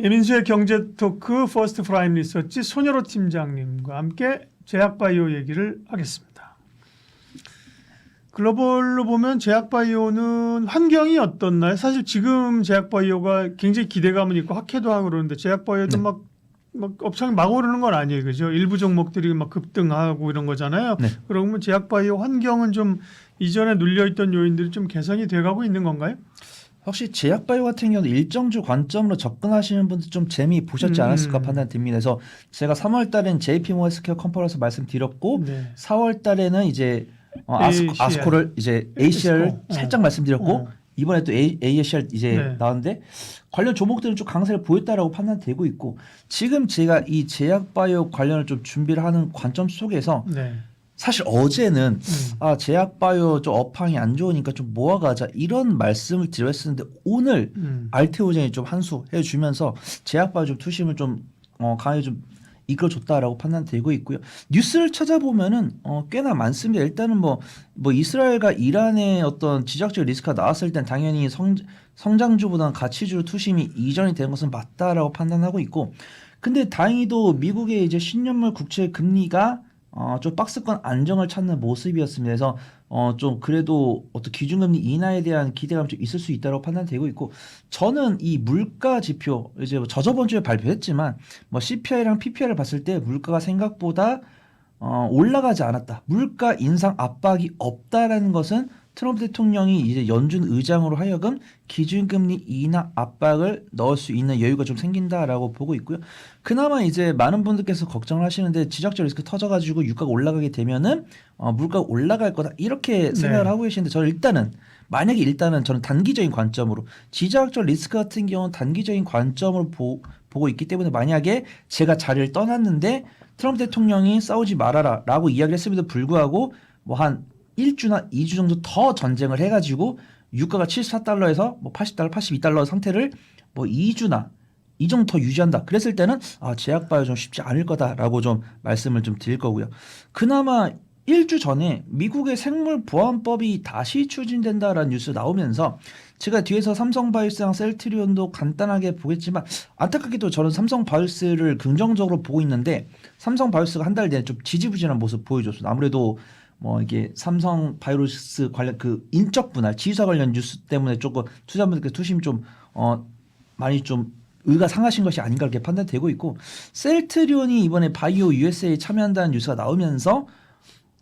예민수의 경제토크 퍼스트 프라임 리서치 손여로 팀장님과 함께 제약바이오 얘기를 하겠습니다. 글로벌로 보면 제약바이오는 환경이 어떻나요? 사실 지금 제약바이오가 굉장히 기대감은 있고 학회도 하고 그러는데 제약바이오도 네. 막 업창이 막 오르는 건 아니에요. 그죠? 일부 종목들이 막 급등하고 이런 거잖아요. 네. 그러면 제약바이오 환경은 좀 이전에 눌려있던 요인들이 좀 개선이 돼가고 있는 건가요? 확실히 제약바이오 같은 경우는 일정주 관점으로 접근하시는 분들 좀 재미 보셨지 않았을까 판단됩니다. 그래서 제가 3월 달엔 JP모건 헬스케어 컨퍼런스 말씀드렸고 네. 4월 달에는 이제 ACR. 아스코를 이제 ACR 에스코. 살짝 말씀드렸고 이번에 또 ACR 이제 네. 나왔는데 관련 종목들은 좀 강세를 보였다라고 판단되고 있고 지금 제가 이 제약바이오 관련을 좀 준비를 하는 관점 속에서 네. 사실 어제는 제약바이오 좀 업황이 안 좋으니까 좀 모아가자 이런 말씀을 드렸었는데 오늘 알테오젠이 좀 한수 해주면서 제약바이오 좀 투심을 좀 강하게 좀 이끌어줬다라고 판단되고 있고요. 뉴스를 찾아보면은 꽤나 많습니다. 일단은 뭐 이스라엘과 이란의 어떤 지정학적 리스크가 나왔을 땐 당연히 성장주보다는 가치주로 투심이 이전이 된 것은 맞다라고 판단하고 있고, 근데 다행히도 미국의 이제 신년물 국채 금리가 좀 박스권 안정을 찾는 모습이었습니다. 그래서 좀 그래도 어떤 기준금리 인하에 대한 기대감이 좀 있을 수 있다고 판단되고 있고, 저는 이 물가 지표 이제 저저번 주에 발표했지만 CPI랑 PPI를 봤을 때 물가가 생각보다 올라가지 않았다. 물가 인상 압박이 없다라는 것은 트럼프 대통령이 이제 연준 의장으로 하여금 기준금리 인하 압박을 넣을 수 있는 여유가 좀 생긴다라고 보고 있고요. 그나마 이제 많은 분들께서 걱정을 하시는데 지정학적 리스크 터져가지고 유가가 올라가게 되면은 물가가 올라갈 거다 이렇게 생각을 하고 계시는데 저는 일단은 저는 단기적인 관점으로 지정학적 리스크 같은 경우는 단기적인 관점으로 보고 있기 때문에 만약에 제가 자리를 떠났는데 트럼프 대통령이 싸우지 말아라라고 이야기를 했음에도 불구하고 한 1주나 2주 정도 더 전쟁을 해가지고 유가가 74달러에서 80달러, 82달러 상태를 2주나 이 정도 더 유지한다. 그랬을 때는 제약바이오 좀 쉽지 않을 거다라고 좀 말씀을 좀 드릴 거고요. 그나마 1주 전에 미국의 생물보안법이 다시 추진된다라는 뉴스 나오면서 제가 뒤에서 삼성바이오스랑 셀트리온도 간단하게 보겠지만 안타깝게도 저는 삼성바이오스를 긍정적으로 보고 있는데 삼성바이오스가 한 달 내에 좀 지지부진한 모습 보여줬어요. 아무래도 이게 삼성바이오스 관련 그 인적 분할 지휘사 관련 뉴스 때문에 조금 투자분들께 투심 좀 많이 좀 의가 상하신 것이 아닌가 이렇게 판단되고 있고, 셀트리온이 이번에 바이오 USA에 참여한다는 뉴스가 나오면서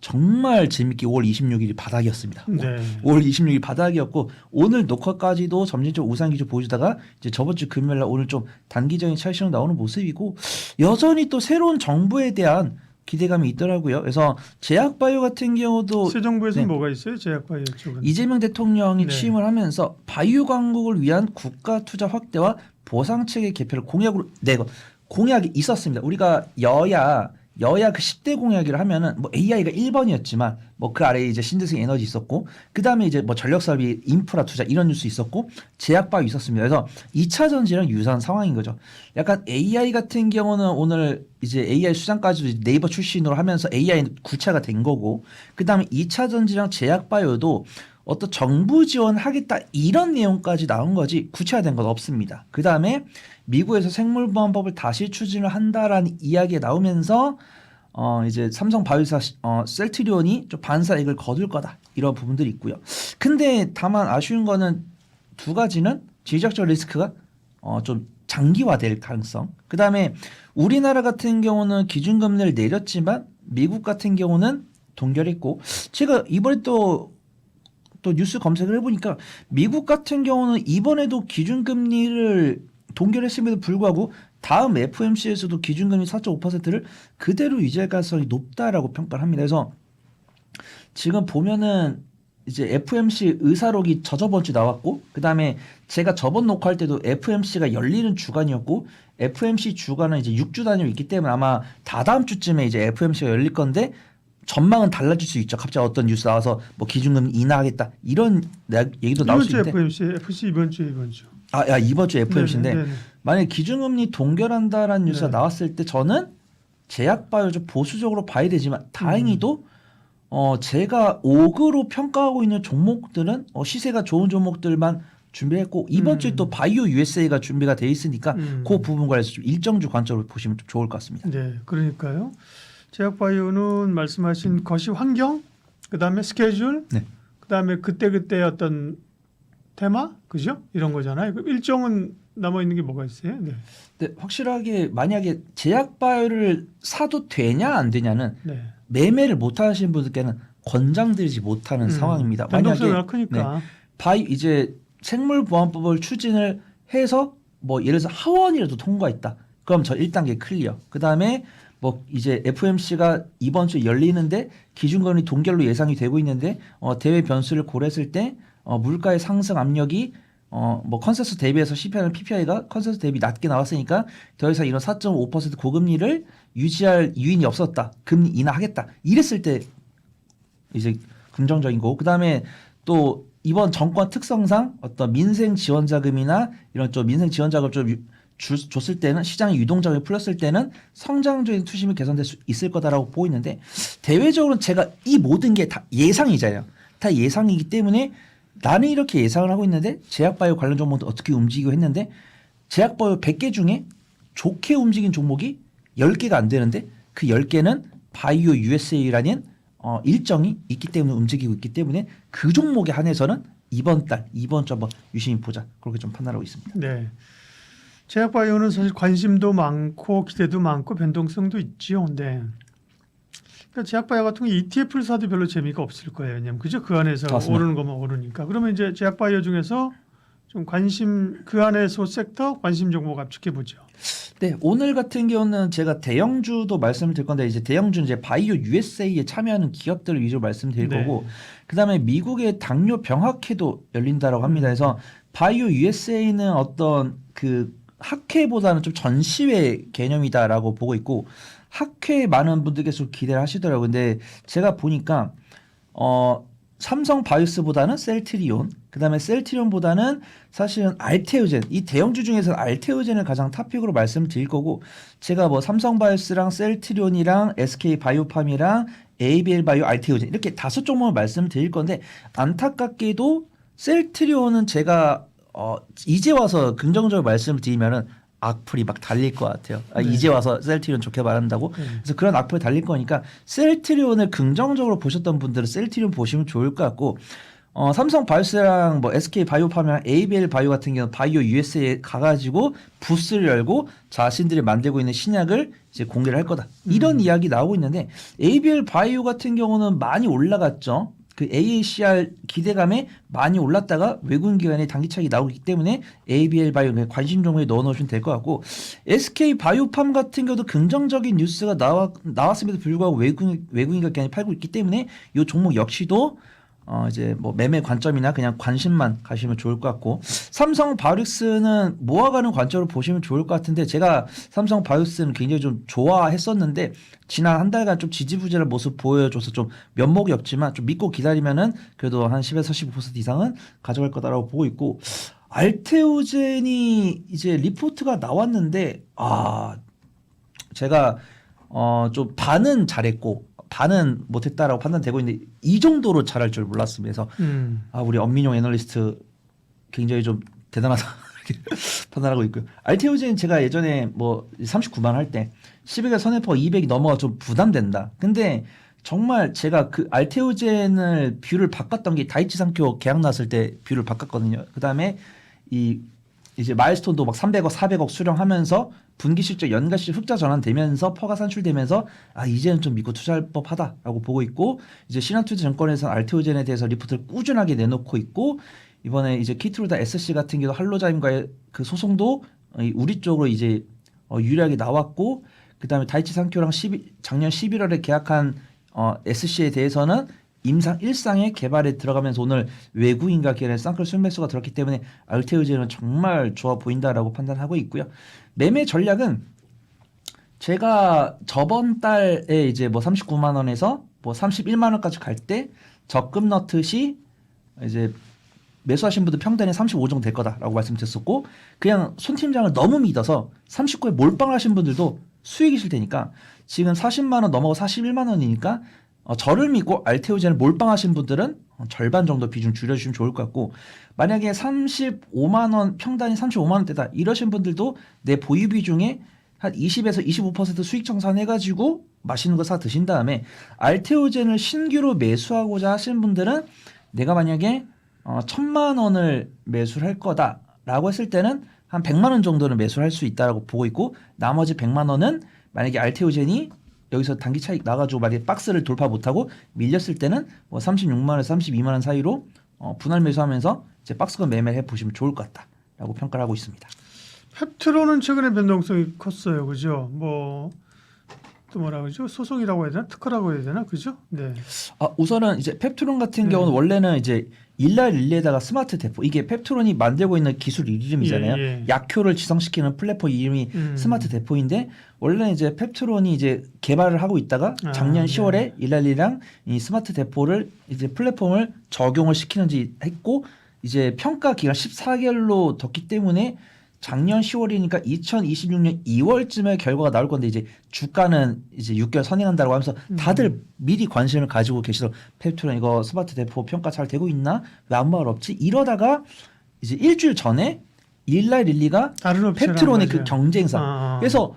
정말 재밌게 5월 26일이 바닥이었습니다. 네. 5월 26일 바닥이었고 오늘 녹화까지도 점진적으로 우상 기조 보여주다가 이제 저번 주 금요일 날 오늘 좀 단기적인 차익실현 나오는 모습이고 여전히 또 새로운 정부에 대한 기대감이 있더라고요. 그래서 제약바이오 같은 경우도 새 정부에서는 뭐가 있어요? 제약바이오 쪽은. 이재명 대통령이 네. 취임을 하면서 바이오 강국을 위한 국가 투자 확대와 보상 체계 개편을 공약으로 내고 공약이 있었습니다. 우리가 여야 그 10대 공약이라 하면은 AI가 1번이었지만 그 아래에 이제 신재생 에너지 있었고 그다음에 이제 전력 사업이 인프라 투자 이런 뉴스 있었고 제약바이오 있었습니다. 그래서 2차 전지랑 유사한 상황인 거죠. 약간 AI 같은 경우는 오늘 이제 AI 수장까지도 네이버 출신으로 하면서 AI 구체화가 된 거고 그다음에 2차 전지랑 제약바이오도 어떤 정부 지원하겠다 이런 내용까지 나온 거지 구체화된 건 없습니다. 그다음에 미국에서 생물보안법을 다시 추진을 한다라는 이야기가 나오면서 이제 삼성바이오사 셀트리온이 좀 반사이익을 거둘 거다 이런 부분들이 있고요. 근데 다만 아쉬운 거는 두 가지는 지정학적 리스크가 좀 장기화될 가능성. 그다음에 우리나라 같은 경우는 기준금리를 내렸지만 미국 같은 경우는 동결했고 제가 이번에 또 뉴스 검색을 해보니까 미국 같은 경우는 이번에도 기준금리를 동결했음에도 불구하고 다음 FOMC에서도 기준금리 4.5%를 그대로 유지할 가능성이 높다라고 평가를 합니다. 그래서 지금 보면은 이제 FOMC 의사록이 저번 주 나왔고 그다음에 제가 저번 녹화할 때도 FOMC가 열리는 주간이었고 FOMC 주간은 이제 6주 단위로 있기 때문에 아마 다다음 주쯤에 이제 FOMC가 열릴 건데 전망은 달라질 수 있죠. 갑자기 어떤 뉴스 나와서 기준금리 인하하겠다 이런 얘기도 나올 수 있는데 이번 주 FOMC 이번 주. 이번 주 FOMC인데 네네. 만약에 기준금리 동결한다라는 뉴스가 네. 나왔을 때 저는 제약바이오 좀 보수적으로 봐야 되지만 다행히도 제가 옥으로 평가하고 있는 종목들은 시세가 좋은 종목들만 준비했고 이번 주에 또 바이오 USA가 준비가 돼 있으니까 그 부분 관해서 좀 일정주 관점으로 보시면 좀 좋을 것 같습니다. 네, 그러니까요. 제약바이오는 말씀하신 것이 환경, 그다음에 스케줄, 네. 그다음에 그때 어떤 테마, 그죠? 이런 거잖아요. 그 일정은 남아 있는 게 뭐가 있어요? 네. 네, 확실하게 만약에 제약바이오를 사도 되냐 안 되냐는 네. 매매를 못 하시는 분들께는 권장드리지 못하는 상황입니다. 변동성이 만약에 크니까. 이제 생물보안법을 추진을 해서 뭐 예를 들어서 하원이라도 통과했다. 그럼 저 1단계 클리어. 그다음에 뭐 이제 FMC가 이번 주에 열리는데 기준금리 동결로 예상이 되고 있는데 대외 변수를 고려했을 때 물가의 상승 압력이 뭐 컨센서스 대비해서 CPI나 PPI가 컨센서스 대비 낮게 나왔으니까 더 이상 이런 4.5% 고금리를 유지할 유인이 없었다. 금리 인하하겠다. 이랬을 때 이제 긍정적인 거고 그다음에 또 이번 정권 특성상 어떤 민생 지원 자금이나 이런 좀 민생 지원 자금 좀 줬을 때는 시장의 유동적이 풀렸을 때는 성장적인 투심이 개선될 수 있을 거다라고 보고 있는데 대외적으로는 제가 이 모든 게 다 예상이잖아요. 다 예상이기 때문에 나는 이렇게 예상을 하고 있는데 제약바이오 관련 종목도 어떻게 움직이고 했는데 제약바이오 100개 중에 좋게 움직인 종목이 10개가 안 되는데 그 10개는 바이오 USA라는 일정이 있기 때문에 움직이고 있기 때문에 그 종목에 한해서는 이번 주 한번 유심히 보자. 그렇게 좀 판단하고 있습니다. 네. 제약바이오는 사실 관심도 많고 기대도 많고 변동성도 있지요. 네. 그러니까 제약바이오 같은 거 ETF를 사도 별로 재미가 없을 거예요. 왜냐면 그죠? 그 안에서 맞습니다. 오르는 것만 오르니까. 그러면 이제 제약바이오 중에서 좀 관심 그 안에서 섹터 관심 종목 압축해 보죠. 네, 오늘 같은 경우는 제가 대형주도 말씀을 드릴 건데 이제 대형주는 이제 바이오 USA에 참여하는 기업들을 위주로 말씀드릴 네. 거고 그다음에 미국의 당뇨 병학회도 열린다라고 합니다. 그래서 바이오 USA는 어떤 그 학회보다는 좀 전시회 개념이다라고 보고 있고 학회에 많은 분들께서 기대를 하시더라고요. 근데 제가 보니까 삼성 바이오스보다는 셀트리온, 그다음에 셀트리온보다는 사실은 알테오젠, 이 대형주 중에서 알테오젠을 가장 탑픽으로 말씀드릴 거고 제가 뭐 삼성 바이오스랑 셀트리온이랑 SK 바이오팜이랑 ABL 바이오, 알테오젠 이렇게 5종목을 말씀드릴 건데 안타깝게도 셀트리온은 제가 이제 와서 긍정적으로 말씀을 드리면은 악플이 막 달릴 것 같아요. 네. 이제 와서 셀트리온 좋게 말한다고. 그래서 그런 악플이 달릴 거니까 셀트리온을 긍정적으로 보셨던 분들은 셀트리온 보시면 좋을 것 같고 삼성 바이오스랑 뭐 SK 바이오팜이랑 ABL 바이오 같은 경우는 바이오 USA에 가가지고 부스를 열고 자신들이 만들고 있는 신약을 이제 공개를 할 거다. 이런 이야기 나오고 있는데 ABL 바이오 같은 경우는 많이 올라갔죠. 그 AACR 기대감에 많이 올랐다가 외국인 기관의 단기차익이 나오기 때문에 ABL 바이오 관심 종목에 넣어놓으시면 될 것 같고 SK 바이오팜 같은 경우도 긍정적인 뉴스가 나왔음에도 불구하고 외국인 기관이 팔고 있기 때문에 이 종목 역시도 이제 뭐 매매 관점이나 그냥 관심만 가시면 좋을 것 같고 삼성 바이오닉스는 모아가는 관점으로 보시면 좋을 것 같은데 제가 삼성 바이오닉스는 굉장히 좀 좋아했었는데 지난 한 달간 좀 지지부진한 모습 보여줘서 좀 면목이 없지만 좀 믿고 기다리면은 그래도 한 10에서 15% 이상은 가져갈 거다라고 보고 있고 알테오젠이 이제 리포트가 나왔는데 제가 좀 반은 잘했고 반은 못했다라고 판단되고 있는데 이 정도로 잘할 줄 몰랐습니다. 그래서 우리 엄민용 애널리스트 굉장히 좀 대단하다 이렇게 판단하고 있고요. 알테오젠 제가 예전에 뭐 39만 할 때 10일간 선회포가 200이 넘어가 좀 부담된다. 근데 정말 제가 그 알테오젠을 뷰를 바꿨던 게 다이치 상표 계약 났을 때 뷰를 바꿨거든요. 그다음에 이제 마일스톤도 막 300억, 400억 수령하면서 분기 실적, 연간 실적 흑자 전환되면서 퍼가 산출되면서 이제는 좀 믿고 투자할 법하다라고 보고 있고 이제 신한투자증권에서 알테오젠에 대해서 리포트를 꾸준하게 내놓고 있고 이번에 이제 키트로다 SC 같은 경우 할로자임과의 그 소송도 우리 쪽으로 이제 유리하게 나왔고 그다음에 다이치 상표랑 작년 11월에 계약한 SC에 대해서는 임상 1상의 개발에 들어가면서 오늘 외국인과 기관의 쌍끌 순매수가 들었기 때문에 알테오젠은 정말 좋아 보인다라고 판단하고 있고요. 매매 전략은 제가 저번 달에 이제 뭐 39만 원에서 뭐 31만 원까지 갈 때 적금 넣듯이 이제 매수하신 분들 평단이 35 정도 될 거다라고 말씀드렸었고 그냥 손 팀장을 너무 믿어서 39에 몰빵을 하신 분들도 수익이실 테니까 지금 40만 원 넘어가 41만 원이니까 저를 믿고 알테오젠을 몰빵하신 분들은 절반 정도 비중 줄여주시면 좋을 것 같고 만약에 35만 원 평단이 35만 원대다 이러신 분들도 내 보유 비중에 한 20에서 25% 수익 정산해가지고 맛있는 거 사 드신 다음에 알테오젠을 신규로 매수하고자 하시는 분들은 내가 만약에 1,000만 원을 매수를 할 거다라고 했을 때는 한 100만 원 정도는 매수를 할 수 있다라고 보고 있고 나머지 100만 원은 만약에 알테오젠이 여기서 단기 차익 나가지고 만약에 박스를 돌파 못하고 밀렸을 때는 뭐 36만 원에서 32만 원 사이로 분할 매수하면서 이제 박스권 매매를 해보시면 좋을 것 같다라고 평가를 하고 있습니다. 펩트론은 최근에 변동성이 컸어요, 그죠? 뭐 또 뭐라 그러죠? 소송이라고 해야 되나? 특허라고 해야 되나? 그죠? 네. 우선은 이제 펩트론 같은 네. 경우는 원래는 이제 일라릴레에다가 스마트 대포 이게 펩트론이 만들고 있는 기술 이름이잖아요. 예. 약효를 지성시키는 플랫폼 이름이 스마트 대포인데 원래는 이제 펩트론이 이제 개발을 하고 있다가 작년 10월에 일라릴이랑 이 스마트 대포를 이제 플랫폼을 적용을 시키는지 했고 이제 평가 기간 14개월로 뒀기 때문에 작년 10월이니까 2026년 2월쯤에 결과가 나올 건데 이제 주가는 이제 6개월 선행한다고 하면서 다들 미리 관심을 가지고 계시더라고요. 펩트론 이거 스마트 대포 평가 잘 되고 있나? 왜 아무 말 없지? 이러다가 이제 일주일 전에 일라릴리가 펩트론의 그 경쟁사. 그래서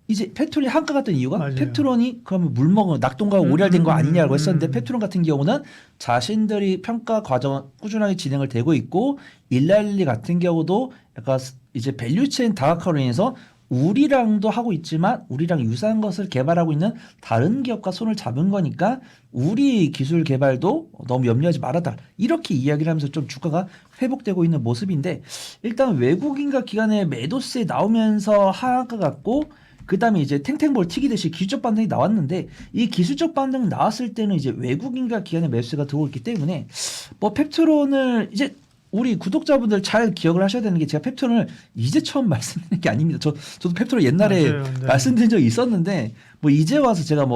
이제 펩트론이 한가 갔던 이유가 맞아요. 펩트론이 그러면 물 먹은 낙동강을 오리알된 거 아니냐고 했었는데 펩트론 같은 경우는 자신들이 평가 과정은 꾸준하게 진행을 되고 있고 일라릴리 같은 경우도 약간 이제 밸류체인 다각화로 인해서 우리랑도 하고 있지만 우리랑 유사한 것을 개발하고 있는 다른 기업과 손을 잡은 거니까 우리 기술 개발도 너무 염려하지 말아다 이렇게 이야기를 하면서 좀 주가가 회복되고 있는 모습인데 일단 외국인과 기관의 매도세 나오면서 하한가 같고 그다음에 이제 탱탱볼 튀기듯이 기술적 반등이 나왔는데 이 기술적 반등 나왔을 때는 이제 외국인과 기관의 매수가 들어오고 있기 때문에 뭐 펩트론을 이제 우리 구독자분들 잘 기억을 하셔야 되는 게 제가 펩트론을 이제 처음 말씀드리는 게 아닙니다. 저도 펩트론 옛날에 맞아요. 네. 말씀드린 적이 있었는데 뭐 이제 와서 제가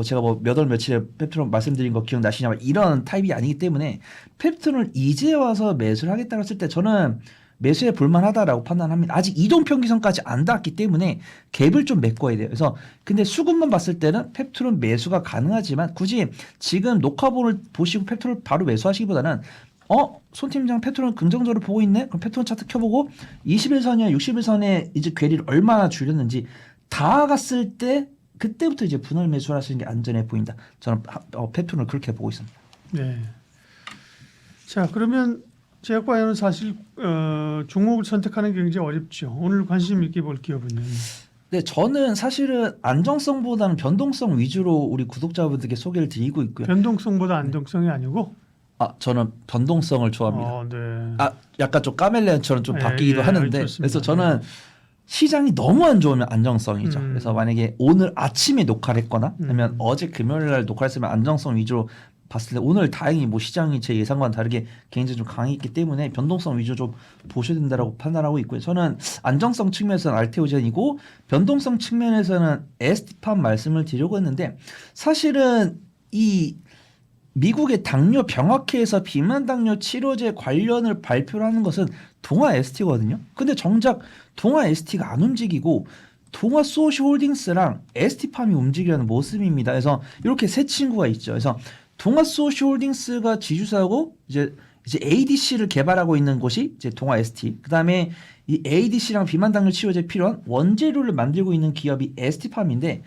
제가 몇 월 며칠에 펩트론 말씀드린 거 기억나시냐 이런 타입이 아니기 때문에 펩트론을 이제 와서 매수를 하겠다고 했을 때 저는 매수해 볼만하다라고 판단합니다. 아직 이동 평균선까지 안 닿았기 때문에 갭을 좀 메꿔야 돼요. 그래서 근데 수급만 봤을 때는 펩트론 매수가 가능하지만 굳이 지금 녹화본을 보시고 펩트론 바로 매수하시기보다는 손 팀장 펩트론 긍정적으로 보고 있네? 그럼 펩트론 차트 켜보고 21선이나 61선에 이제 괴리를 얼마나 줄였는지 다 갔을 때 그때부터 이제 분할 매수를 하시는 게 안전해 보인다. 저는 펩트론을 그렇게 보고 있습니다. 네. 자, 그러면 제약바이오는 사실 종목을 선택하는 게 굉장히 어렵죠. 오늘 관심 있게 볼 기업은요. 네, 저는 사실은 안정성보다는 변동성 위주로 우리 구독자분들께 소개를 드리고 있고요. 변동성보다 안정성이 아니고? 저는 변동성을 좋아합니다. 네. 약간 좀 카멜레온처럼 좀 바뀌기도 하는데 좋습니다. 그래서 저는 시장이 너무 안 좋으면 안정성이죠. 그래서 만약에 오늘 아침에 녹화를 했거나 아니면 어제 금요일 날 녹화를 했으면 안정성 위주로 봤을 때 오늘 다행히 뭐 시장이 제 예상과는 다르게 굉장히 좀 강했기 때문에 변동성 위주로 좀 보셔야 된다라고 판단하고 있고요. 저는 안정성 측면에서는 알테오젠이고 변동성 측면에서는 에스티팜 말씀을 드리려고 했는데 사실은 이 미국의 당뇨 병학회에서 비만 당뇨 치료제 관련을 발표를 하는 것은 동아 ST거든요. 근데 정작 동아 ST가 안 움직이고 동아 소시홀딩스랑 ST팜이 움직이는 모습입니다. 그래서 이렇게 세 친구가 있죠. 그래서 동아 소시홀딩스가 지주사고 이제 ADC를 개발하고 있는 곳이 이제 동아 ST. 그다음에 이 ADC랑 비만 당뇨 치료제 필요한 원재료를 만들고 있는 기업이 ST팜인데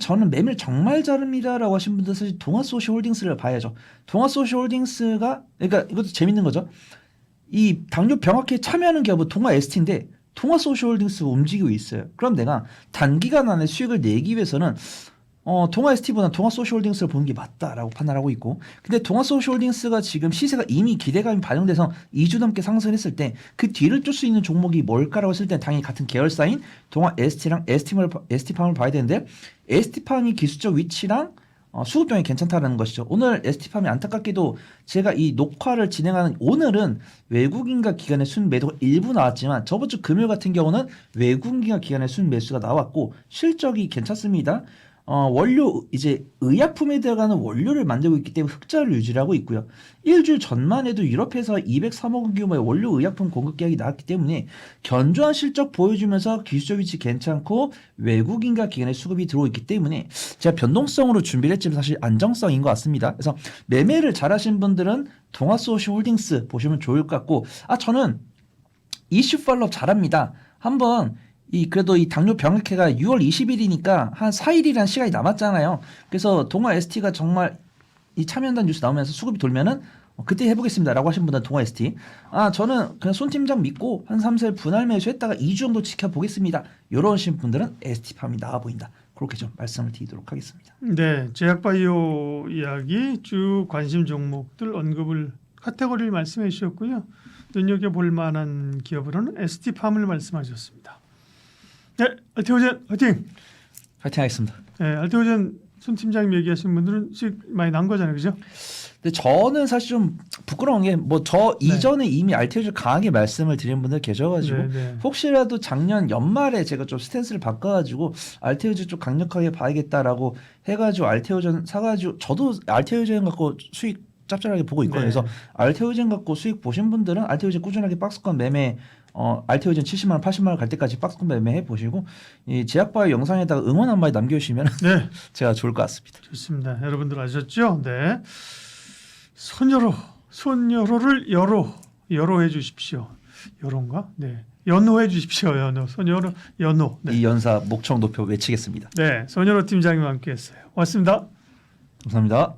저는 매매를 정말 잘합니다라고 하신 분들 사실 동아소시홀딩스를 봐야죠. 동아소시홀딩스가 그러니까 이것도 재밌는 거죠. 이 당뇨 병학회에 참여하는 기업은 동아 ST인데 동아소시홀딩스가 움직이고 있어요. 그럼 내가 단기간 안에 수익을 내기 위해서는 동아 ST보다 동아소시홀딩스를 보는 게 맞다라고 판단하고 있고 근데 동아소시홀딩스가 지금 시세가 이미 기대감이 반영돼서 2주 넘게 상승했을 때 그 뒤를 쫓을 수 있는 종목이 뭘까라고 했을 때 당연히 같은 계열사인 동아 ST랑 ST팜을 봐야 되는데 ST팜이 기술적 위치랑 수급병이 괜찮다는 것이죠. 오늘 ST팜이 안타깝게도 제가 이 녹화를 진행하는 오늘은 외국인과 기관의 순매도가 일부 나왔지만 저번 주 금요일 같은 경우는 외국인과 기관의 순매수가 나왔고 실적이 괜찮습니다. 원료 이제 의약품에 들어가는 원료를 만들고 있기 때문에 흑자를 유지하고 있고요. 일주일 전만 해도 유럽에서 203억 원 규모의 원료 의약품 공급 계약이 나왔기 때문에 견조한 실적 보여주면서 기술적 위치 괜찮고 외국인과 기관의 수급이 들어오고 있기 때문에 제가 변동성으로 준비를 했지만 사실 안정성인 것 같습니다. 그래서 매매를 잘하신 분들은 동아소시 홀딩스 보시면 좋을 것 같고 저는 이슈 팔로업 잘합니다. 한번 그래도 이 당뇨 병역회가 6월 20일이니까 한 4일이라는 시간이 남았잖아요. 그래서 동아 ST가 정말 이 참여한다는 뉴스 나오면서 수급이 돌면은 그때 해보겠습니다라고 하신 분들은 동아 ST. 저는 그냥 손 팀장 믿고 한 3세 분할 매수했다가 2주 정도 지켜보겠습니다. 이러신 분들은 ST팜이 나아 보인다. 그렇게 좀 말씀을 드리도록 하겠습니다. 네, 제약바이오 이야기 쭉 관심 종목들 언급을 카테고리를 말씀해 주셨고요. 눈여겨볼 만한 기업으로는 ST팜을 말씀하셨습니다. 네, 알테오젠 화이팅! 파이팅 하겠습니다. 네, 알테오젠 손 팀장님 얘기하신 분들은 수익 많이 난 거잖아요, 그죠? 근데 저는 사실 좀 부끄러운 게 저 네. 이전에 이미 알테오즈 강하게 말씀을 드린 분들 계셔가지고 네, 네. 혹시라도 작년 연말에 제가 좀 스탠스를 바꿔가지고 알테오즈 좀 강력하게 봐야겠다라고 해가지고 알테오젠 사가지고 저도 알테오젠 갖고 수익 짭짤하게 보고 있거든요. 네. 그래서 알테오젠 갖고 수익 보신 분들은 알테오젠 꾸준하게 박스권 매매 알테오젠 70만 원, 80만 원 갈 때까지 박스권 매매해 보시고 이 제약바이오 영상에다가 응원 한마디 남겨주시면 네, 제가 좋을 것 같습니다. 좋습니다. 여러분들 아셨죠? 네, 손여로를 여로해 주십시오. 여로인가? 네, 연호해 주십시오. 연호, 손여로 연호. 네, 이 연사 목청 높여 외치겠습니다. 네, 손여로 팀장님과 함께했어요. 고맙습니다. 감사합니다.